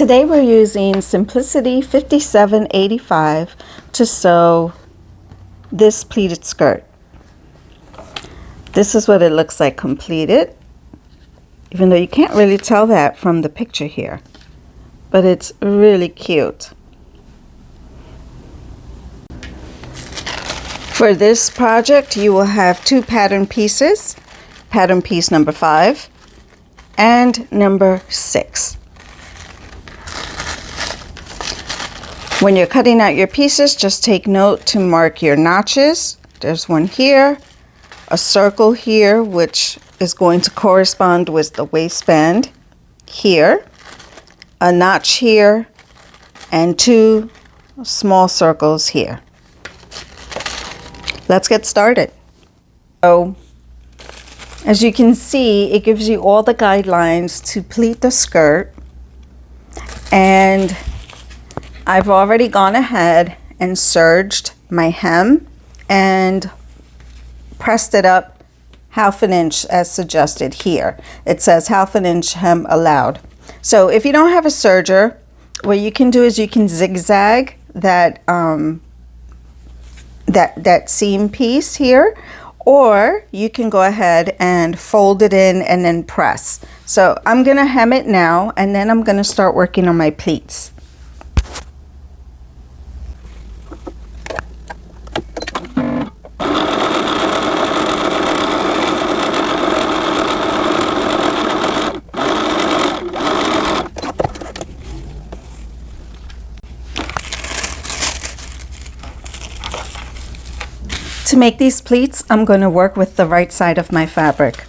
Today we're using Simplicity 5785 to sew this pleated skirt. This is what it looks like completed, even though you can't really tell that from the picture here, but it's really cute. For this project, you will have two pattern pieces, pattern piece number 5 and number 6. When you're cutting out your pieces, just take note to mark your notches. There's one here, a circle here, which is going to correspond with the waistband here, a notch here, and 2 small circles here. Let's get started. So, as you can see, it gives you all the guidelines to pleat the skirt, and I've already gone ahead and serged my hem and pressed it up 1/2 inch as suggested here. It says 1/2 inch hem allowed. So if you don't have a serger, what you can do is you can zigzag that that seam piece here, or you can go ahead and fold it in and then press. So I'm gonna hem it now, and then I'm gonna start working on my pleats. To make these pleats, I'm going to work with the right side of my fabric.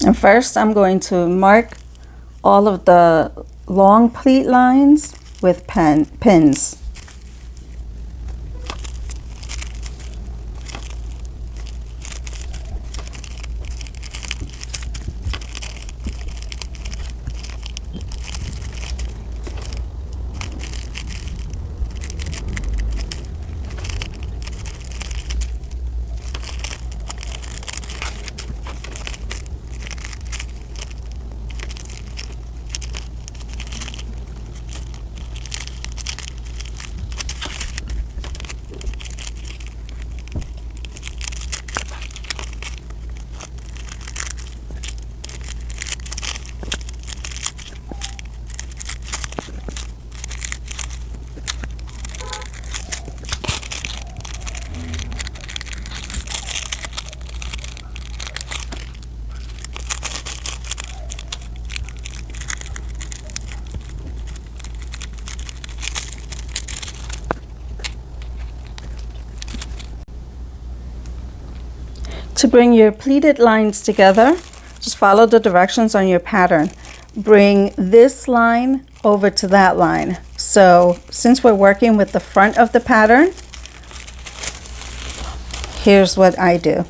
And first, I'm going to mark all of the long pleat lines with pins. To bring your pleated lines together, just follow the directions on your pattern. Bring this line over to that line. So since we're working with the front of the pattern, here's what I do.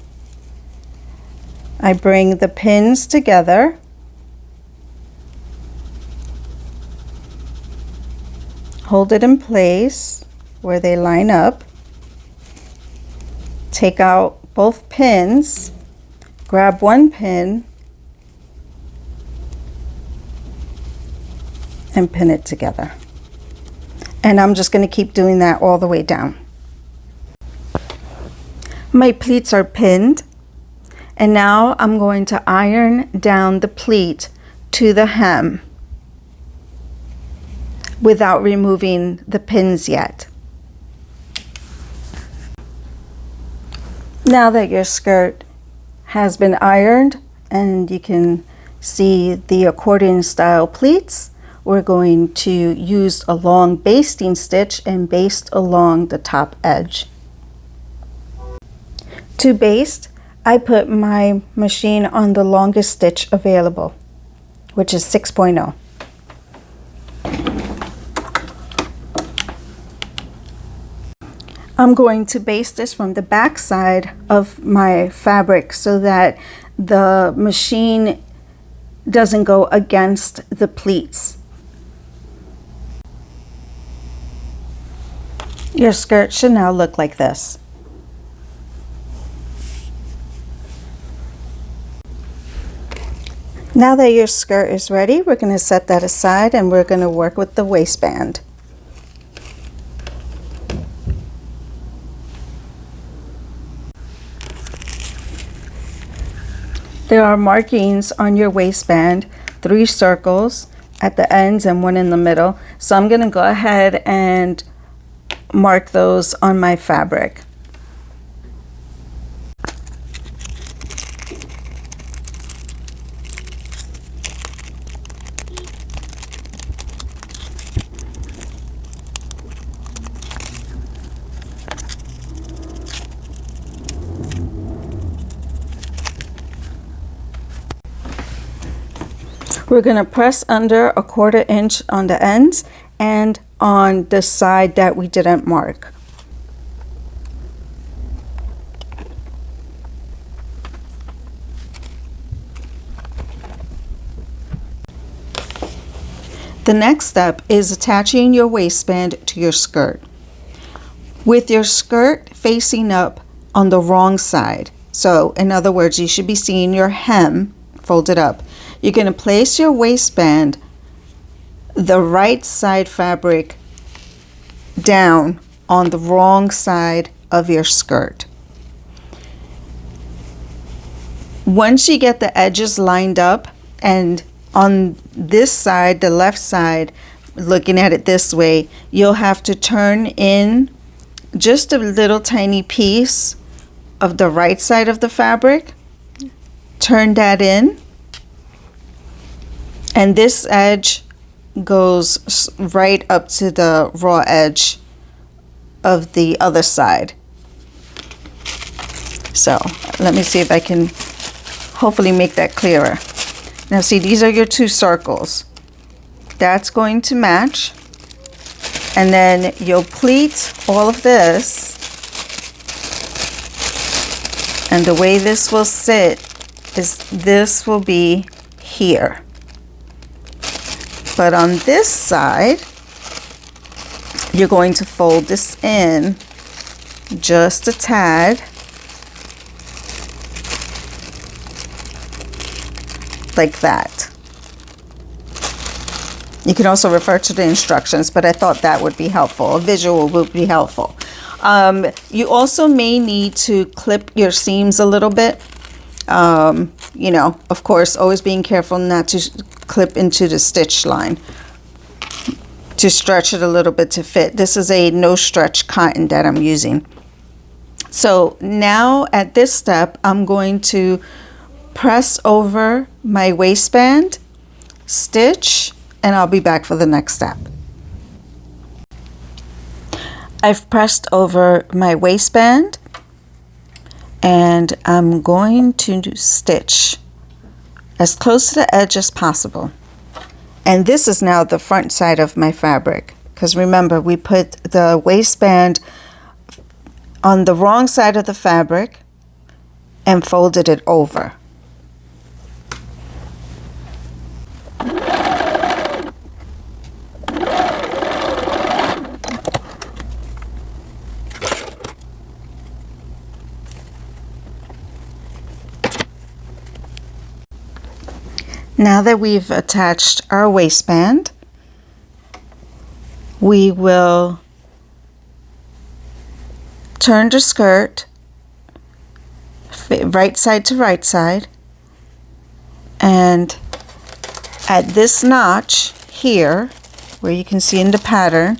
I bring the pins together, hold it in place where they line up, take out both pins, grab one pin, and pin it together. And I'm just going to keep doing that all the way down. My pleats are pinned, and now I'm going to iron down the pleat to the hem without removing the pins yet. Now that your skirt has been ironed and you can see the accordion style pleats, we're going to use a long basting stitch and baste along the top edge. To baste, I put my machine on the longest stitch available, which is 6.0. I'm going to baste this from the back side of my fabric so that the machine doesn't go against the pleats. Your skirt should now look like this. Now that your skirt is ready, we're going to set that aside and we're going to work with the waistband. There are markings on your waistband, 3 circles at the ends and 1 in the middle. So I'm going to go ahead and mark those on my fabric. We're going to press under 1/4 inch on the ends and on the side that we didn't mark. The next step is attaching your waistband to your skirt. With your skirt facing up on the wrong side, so in other words, you should be seeing your hem folded up. You're going to place your waistband, the right side fabric, down on the wrong side of your skirt. Once you get the edges lined up, and on this side, the left side, looking at it this way, you'll have to turn in just a little tiny piece of the right side of the fabric. Turn that in. And this edge goes right up to the raw edge of the other side. So let me see if I can hopefully make that clearer. Now see, these are your 2 circles. That's going to match. And then you'll pleat all of this. And the way this will sit is this will be here. But on this side, you're going to fold this in just a tad, like that. You can also refer to the instructions, but I thought that would be helpful. A visual would be helpful. You also may need to clip your seams a little bit. You know, of course, always being careful not to clip into the stitch line, to stretch it a little bit to fit. This is a no stretch cotton that I'm using. So now at this step, I'm going to press over my waistband, stitch, and I'll be back for the next step. I've pressed over my waistband and I'm going to stitch as close to the edge as possible. And this is now the front side of my fabric, because remember, we put the waistband on the wrong side of the fabric and folded it over. Now that we've attached our waistband, we will turn the skirt right side to right side, and at this notch here, where you can see in the pattern,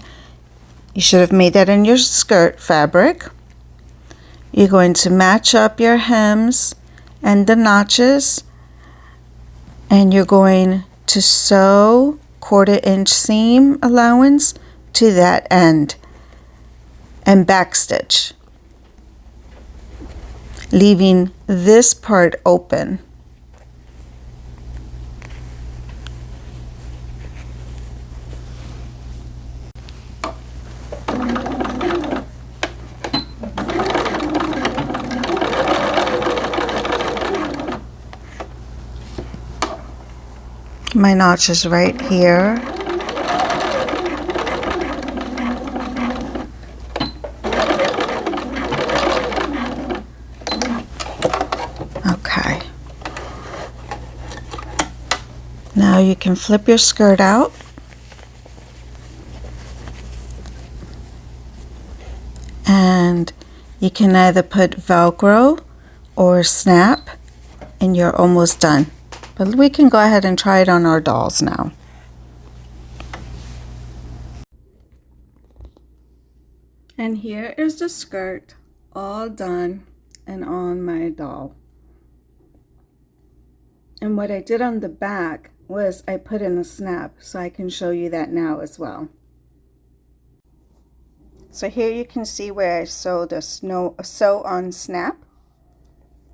you should have made that in your skirt fabric. You're going to match up your hems and the notches, and you're going to sew 1/4 inch seam allowance to that end and backstitch, leaving this part open. My notch is right here. Now you can flip your skirt out. And you can either put Velcro or snap, and you're almost done. But we can go ahead and try it on our dolls now. And here is the skirt all done and on my doll. And what I did on the back was I put in a snap, so I can show you that now as well. So here you can see where I sewed a sew on snap,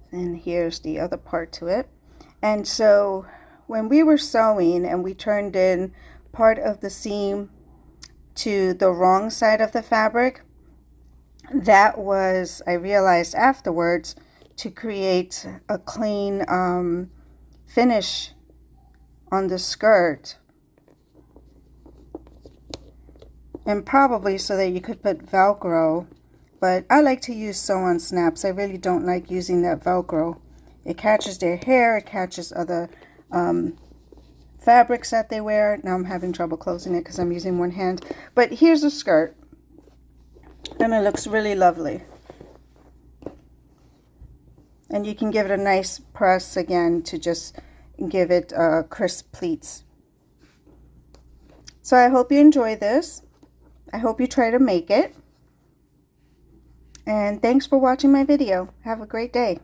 and here's the other part to it. And so when we were sewing and we turned in part of the seam to the wrong side of the fabric, that was, I realized afterwards, to create a clean finish on the skirt, and probably so that you could put Velcro, but I like to use sew on snaps. I really don't like using that Velcro. It catches their hair, it catches other fabrics that they wear. Now I'm having trouble closing it because I'm using one hand. But here's the skirt, and it looks really lovely. And you can give it a nice press again to just give it crisp pleats. So I hope you enjoy this. I hope you try to make it. And thanks for watching my video. Have a great day.